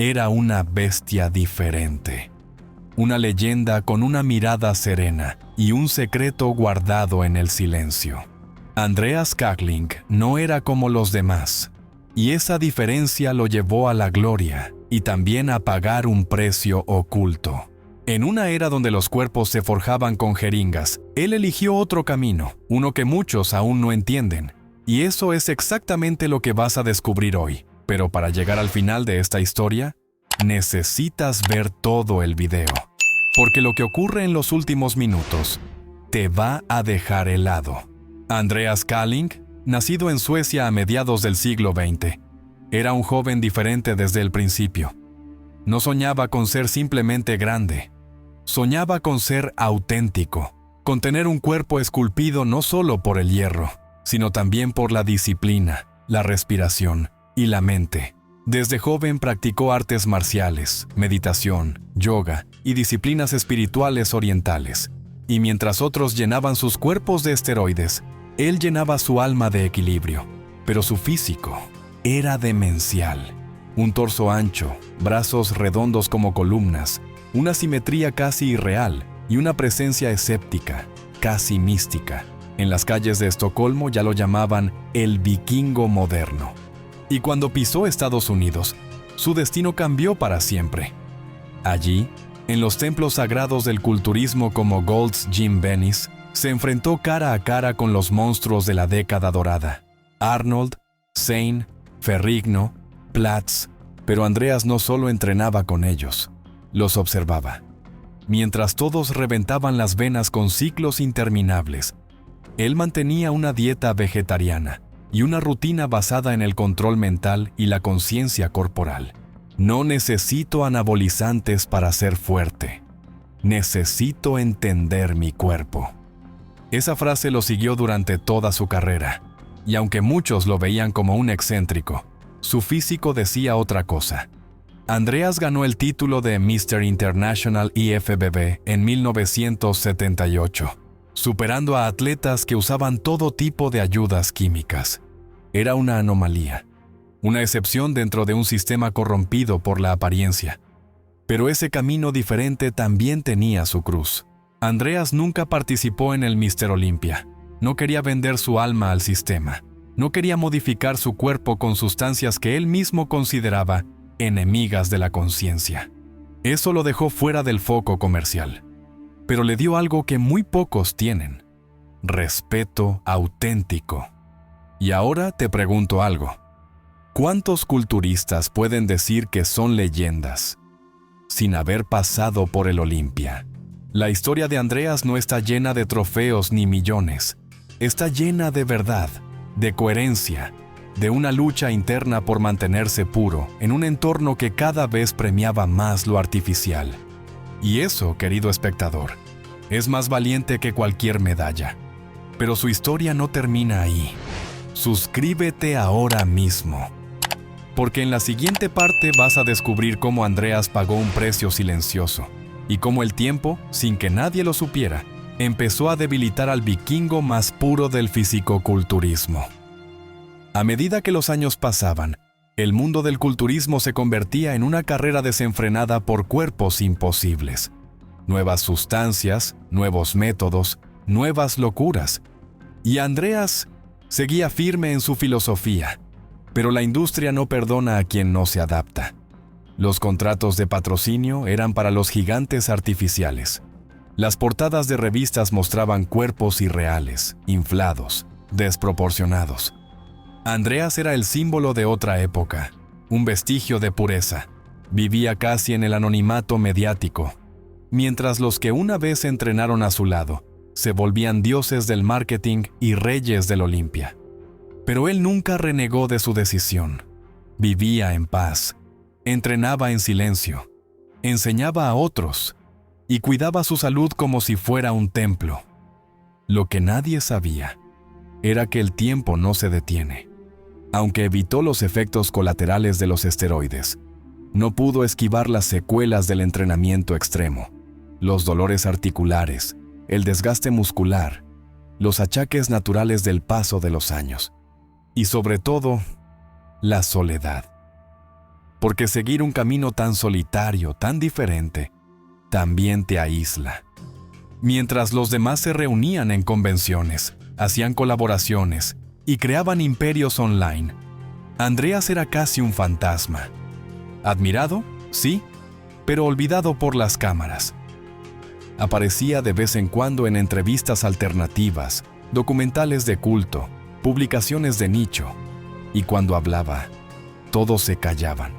Era una bestia diferente. Una leyenda con una mirada serena y un secreto guardado en el silencio. Andreas Kägling no era como los demás, y esa diferencia lo llevó a la gloria y también a pagar un precio oculto. En una era donde los cuerpos se forjaban con jeringas, él eligió otro camino, uno que muchos aún no entienden, y eso es exactamente lo que vas a descubrir hoy. Pero para llegar al final de esta historia, necesitas ver todo el video, porque lo que ocurre en los últimos minutos te va a dejar helado. Andreas Kägling, nacido en Suecia a mediados del siglo XX, era un joven diferente desde el principio. No soñaba con ser simplemente grande, soñaba con ser auténtico, con tener un cuerpo esculpido no solo por el hierro, sino también por la disciplina, la respiración y la mente. Desde joven practicó artes marciales, meditación, yoga y disciplinas espirituales orientales. Y mientras otros llenaban sus cuerpos de esteroides, él llenaba su alma de equilibrio. Pero su físico era demencial. Un torso ancho, brazos redondos como columnas, una simetría casi irreal y una presencia escéptica, casi mística. En las calles de Estocolmo ya lo llamaban el vikingo moderno. Y cuando pisó Estados Unidos, su destino cambió para siempre. Allí, en los templos sagrados del culturismo como Gold's Gym Venice, se enfrentó cara a cara con los monstruos de la década dorada. Arnold, Zane, Ferrigno, Platz, pero Andreas no solo entrenaba con ellos, los observaba. Mientras todos reventaban las venas con ciclos interminables, él mantenía una dieta vegetariana y una rutina basada en el control mental y la conciencia corporal. No necesito anabolizantes para ser fuerte. Necesito entender mi cuerpo. Esa frase lo siguió durante toda su carrera, y aunque muchos lo veían como un excéntrico, su físico decía otra cosa. Andreas ganó el título de Mr. International IFBB en 1978. Superando a atletas que usaban todo tipo de ayudas químicas. Era una anomalía, una excepción dentro de un sistema corrompido por la apariencia. Pero ese camino diferente también tenía su cruz. Andreas nunca participó en el Mr. Olympia. No quería vender su alma al sistema. No quería modificar su cuerpo con sustancias que él mismo consideraba enemigas de la conciencia. Eso lo dejó fuera del foco comercial. Pero le dio algo que muy pocos tienen: respeto auténtico. Y ahora te pregunto algo. ¿Cuántos culturistas pueden decir que son leyendas sin haber pasado por el Olympia? La historia de Andreas no está llena de trofeos ni millones. Está llena de verdad, de coherencia, de una lucha interna por mantenerse puro en un entorno que cada vez premiaba más lo artificial. Y eso, querido espectador, es más valiente que cualquier medalla. Pero su historia no termina ahí. Suscríbete ahora mismo, porque en la siguiente parte vas a descubrir cómo Andreas pagó un precio silencioso y cómo el tiempo, sin que nadie lo supiera, empezó a debilitar al vikingo más puro del fisicoculturismo. A medida que los años pasaban, el mundo del culturismo se convertía en una carrera desenfrenada por cuerpos imposibles. Nuevas sustancias, nuevos métodos, nuevas locuras. Y Andreas seguía firme en su filosofía. Pero la industria no perdona a quien no se adapta. Los contratos de patrocinio eran para los gigantes artificiales. Las portadas de revistas mostraban cuerpos irreales, inflados, desproporcionados. Andreas era el símbolo de otra época, un vestigio de pureza. Vivía casi en el anonimato mediático, mientras los que una vez entrenaron a su lado se volvían dioses del marketing y reyes del Olympia. Pero él nunca renegó de su decisión. Vivía en paz, entrenaba en silencio, enseñaba a otros y cuidaba su salud como si fuera un templo. Lo que nadie sabía era que el tiempo no se detiene. Aunque evitó los efectos colaterales de los esteroides, no pudo esquivar las secuelas del entrenamiento extremo, los dolores articulares, el desgaste muscular, los achaques naturales del paso de los años y, sobre todo, la soledad. porque seguir un camino tan solitario, tan diferente, también te aísla. Mientras los demás se reunían en convenciones, hacían colaboraciones y creaban imperios online, Andreas era casi un fantasma. Admirado, sí, pero olvidado por las cámaras. Aparecía de vez en cuando en entrevistas alternativas, documentales de culto, publicaciones de nicho, y cuando hablaba, todos se callaban.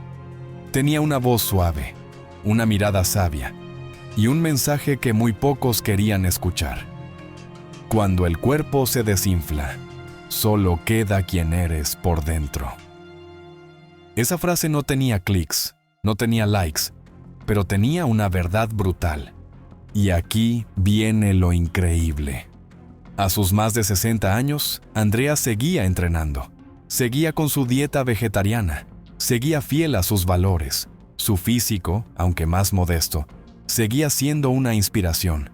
Tenía una voz suave, una mirada sabia y un mensaje que muy pocos querían escuchar. Cuando el cuerpo se desinfla, solo queda quien eres por dentro. Esa frase no tenía clics, no tenía likes, pero tenía una verdad brutal. Y aquí viene lo increíble. A sus más de 60 años, Andreas seguía entrenando. Seguía con su dieta vegetariana. Seguía fiel a sus valores. Su físico, aunque más modesto, seguía siendo una inspiración.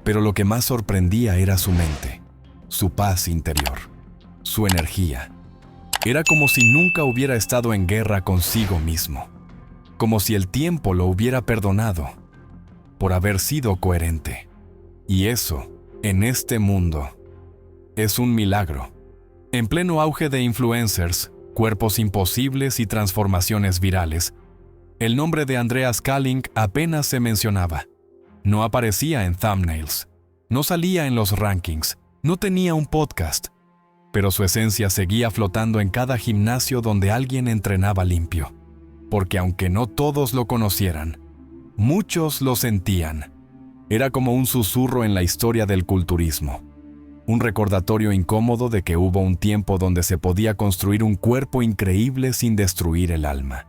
Pero lo que más sorprendía era su mente, su paz interior, su energía. Era como si nunca hubiera estado en guerra consigo mismo. Como si el tiempo lo hubiera perdonado por haber sido coherente. Y eso, en este mundo, es un milagro. En pleno auge de influencers, cuerpos imposibles y transformaciones virales, el nombre de Andreas Kalling apenas se mencionaba. No aparecía en thumbnails, no salía en los rankings, no tenía un podcast, pero su esencia seguía flotando en cada gimnasio donde alguien entrenaba limpio. Porque aunque no todos lo conocieran, muchos lo sentían. Era como un susurro en la historia del culturismo. Un recordatorio incómodo de que hubo un tiempo donde se podía construir un cuerpo increíble sin destruir el alma.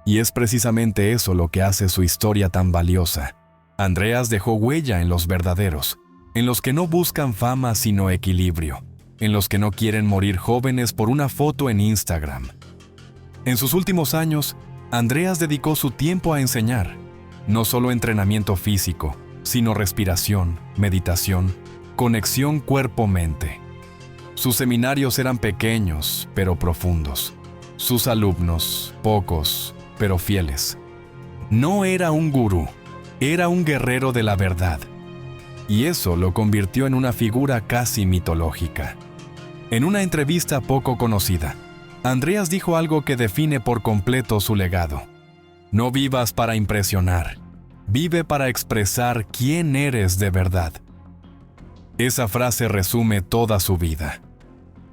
Y es precisamente eso lo que hace su historia tan valiosa. Andreas dejó huella en los verdaderos, en los que no buscan fama sino equilibrio, en los que no quieren morir jóvenes por una foto en Instagram. En sus últimos años, Andreas dedicó su tiempo a enseñar, no solo entrenamiento físico, sino respiración, meditación, conexión cuerpo-mente. Sus seminarios eran pequeños, pero profundos. Sus alumnos, pocos, pero fieles. No era un gurú, era un guerrero de la verdad. Y eso lo convirtió en una figura casi mitológica. En una entrevista poco conocida, Andreas dijo algo que define por completo su legado. No vivas para impresionar, vive para expresar quién eres de verdad. Esa frase resume toda su vida.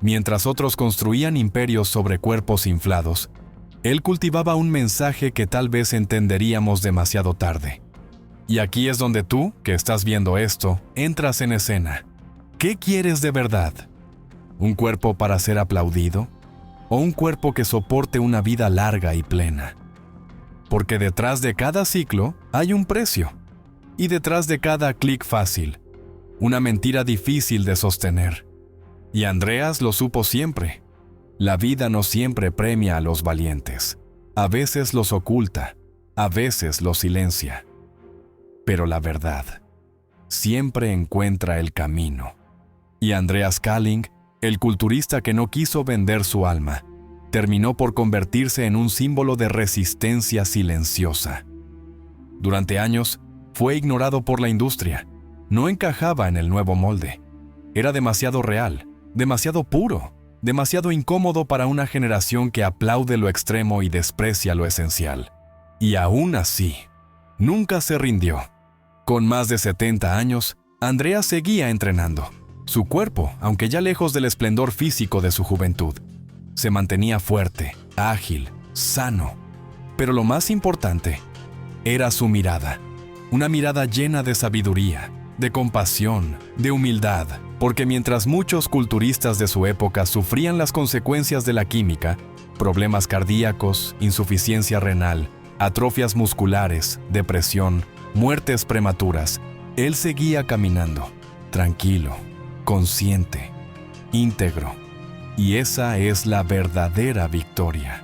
Mientras otros construían imperios sobre cuerpos inflados, él cultivaba un mensaje que tal vez entenderíamos demasiado tarde. Y aquí es donde tú, que estás viendo esto, entras en escena. ¿Qué quieres de verdad? ¿Un cuerpo para ser aplaudido? ¿O un cuerpo que soporte una vida larga y plena? Porque detrás de cada ciclo hay un precio. Y detrás de cada clic fácil, una mentira difícil de sostener. Y Andreas lo supo siempre. La vida no siempre premia a los valientes. A veces los oculta, a veces los silencia. Pero la verdad siempre encuentra el camino. Y Andreas Kalling, el culturista que no quiso vender su alma, terminó por convertirse en un símbolo de resistencia silenciosa. Durante años, fue ignorado por la industria. No encajaba en el nuevo molde. Era demasiado real, demasiado puro, demasiado incómodo para una generación que aplaude lo extremo y desprecia lo esencial. Y aún así, nunca se rindió. Con más de 70 años, Andreas seguía entrenando. Su cuerpo, aunque ya lejos del esplendor físico de su juventud, se mantenía fuerte, ágil, sano. Pero lo más importante era su mirada. Una mirada llena de sabiduría, de compasión, de humildad, porque mientras muchos culturistas de su época sufrían las consecuencias de la química, problemas cardíacos, insuficiencia renal, atrofias musculares, depresión, muertes prematuras, él seguía caminando, tranquilo, consciente, íntegro. Y esa es la verdadera victoria.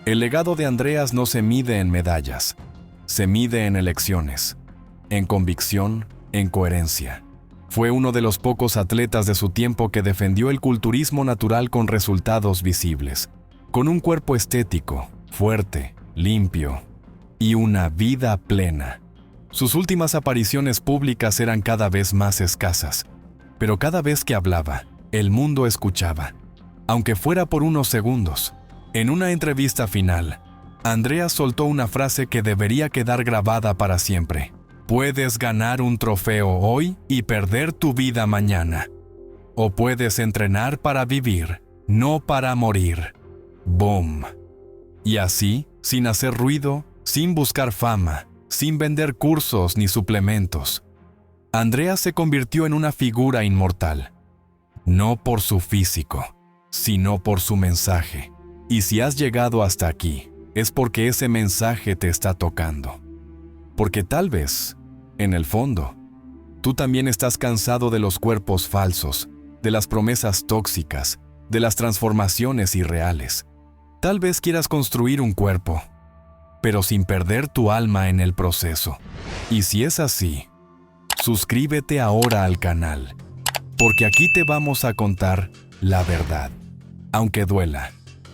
El legado de Andreas no se mide en medallas, se mide en elecciones, en convicción, en coherencia. Fue uno de los pocos atletas de su tiempo que defendió el culturismo natural con resultados visibles, con un cuerpo estético, fuerte, limpio y una vida plena. Sus últimas apariciones públicas eran cada vez más escasas, pero cada vez que hablaba, el mundo escuchaba, aunque fuera por unos segundos. En una entrevista final, Andreas soltó una frase que debería quedar grabada para siempre. Puedes ganar un trofeo hoy y perder tu vida mañana. O puedes entrenar para vivir, no para morir. ¡Boom! Y así, sin hacer ruido, sin buscar fama, sin vender cursos ni suplementos, Andreas se convirtió en una figura inmortal. No por su físico, sino por su mensaje. Y si has llegado hasta aquí, es porque ese mensaje te está tocando. Porque tal vez, en el fondo, tú también estás cansado de los cuerpos falsos, de las promesas tóxicas, de las transformaciones irreales. Tal vez quieras construir un cuerpo, pero sin perder tu alma en el proceso. Y si es así, suscríbete ahora al canal, porque aquí te vamos a contar la verdad. Aunque duela,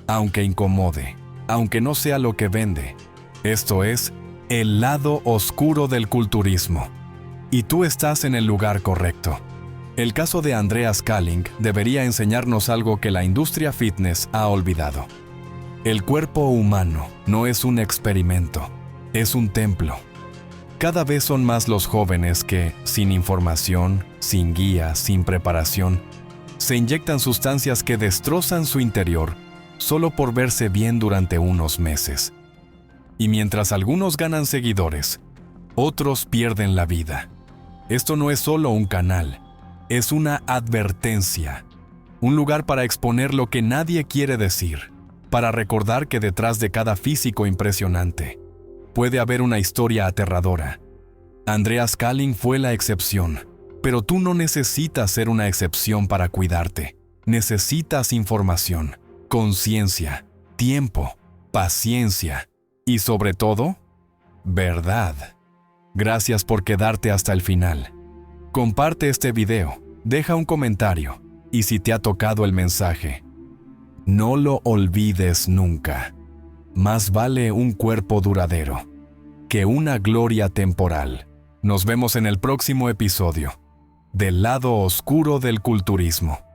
aunque incomode, aunque no sea lo que vende. Esto es el lado oscuro del culturismo. Y tú estás en el lugar correcto. El caso de Andreas Kalling debería enseñarnos algo que la industria fitness ha olvidado. El cuerpo humano no es un experimento, es un templo. Cada vez son más los jóvenes que, sin información, sin guía, sin preparación, se inyectan sustancias que destrozan su interior solo por verse bien durante unos meses. Y mientras algunos ganan seguidores, otros pierden la vida. Esto no es solo un canal, es una advertencia, un lugar para exponer lo que nadie quiere decir, para recordar que detrás de cada físico impresionante puede haber una historia aterradora. Andreas Kalling fue la excepción, pero tú no necesitas ser una excepción para cuidarte. Necesitas información, conciencia, tiempo, paciencia y sobre todo, verdad. Gracias por quedarte hasta el final. Comparte este video, deja un comentario y si te ha tocado el mensaje, no lo olvides nunca. Más vale un cuerpo duradero que una gloria temporal. Nos vemos en el próximo episodio del lado oscuro del culturismo.